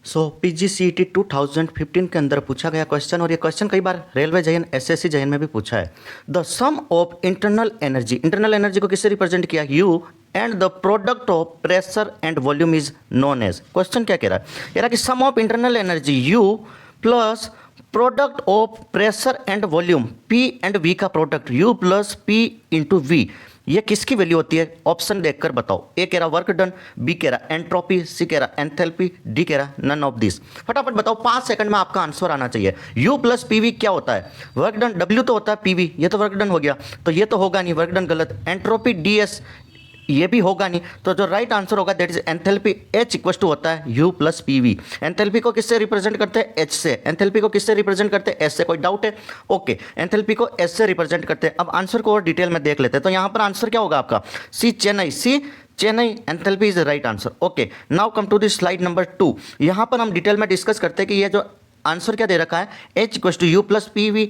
सो पीजीसीईटी 2015 के अंदर पूछा गया क्वेश्चन, और ये क्वेश्चन कई बार रेलवे जयन एसएससी जयन में भी पूछा है। The sum of internal energy को किससे रिप्रेजेंट किया? U and the product of pressure and volume is known as. Question क्या कह रहा है? कह रहा है कि sum of internal energy U plus product of pressure and volume, P and V का product U plus P into V, ये किसकी वैल्यू होती है? ऑप्शन देखकर बताओ। ए कह रहा वर्क डन, बी कह रहा एंट्रोपी, सी कह रहा एंथैल्पी, डी कह रहा नन ऑफ दिस। फटाफट बताओ, 5 सेकंड में आपका आंसर आना चाहिए। यू प्लस पीवी क्या होता है? Work done. डब्ल्यू तो होता है पीवी, ये तो वर्क डन हो गया, तो ये तो होगा नहीं, वर्क डन गलत। एंट्रोपी डीएस, ये भी होगा नहीं, तो जो राइट आंसर होगा that is enthalpy. H equals to होता है यू प्लस पीवी। एंथैल्पी को किससे रिप्रेजेंट करते हैं? एच से। एंथैल्पी को किससे रिप्रेजेंट करते हैं? एस से। कोई डाउट है? ओके, एंथैल्पी को एस से रिप्रेजेंट करते हैं। अब आंसर को और डिटेल में देख लेते हैं। तो यहाँ पर आंसर क्या होगा आपका? C Chennai. C Chennai, enthalpy is the right answer. Okay, now come to this slide number 2। यहाँ पर हम डिटेल में डिस्कस करते हैं कि ये जो आंसर क्या दे रखा है, H equals to U plus P V.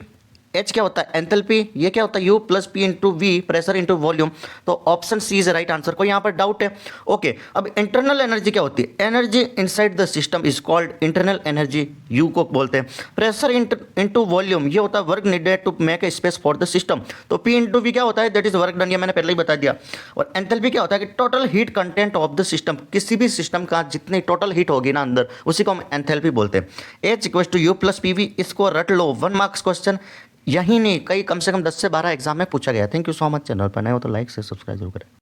H क्या होता है? एंथैल्पी। ये क्या होता है? U plus P into V, pressure into volume. तो option C is right answer. कोई यहाँ पर डाउट है? ओके, अब इंटरनल एनर्जी क्या होती है? Energy inside the system is called internal energy, U को बोलते हैं। प्रेशर इंटू वॉल्यूम, ये होता है work needed to make a space for the system. तो पी इंटू वी क्या होता है? दैट इज वर्क डन, ये मैंने पहले ही बता दिया। और एंथैल्पी क्या होता है? कि total heat content of the system, किसी भी सिस्टम का जितनी टोटल हीट होगी ना अंदर, उसी को हम एंथैल्पी बोलते हैं। H equals to U plus P V, इसको रट लो, 1 मार्क्स क्वेश्चन। यही नहीं, कई कम से कम 10 से 12 एग्जाम में पूछा गया। Thank you so much. Channel पर नए हो तो लाइक से सब्सक्राइब जरूर करें।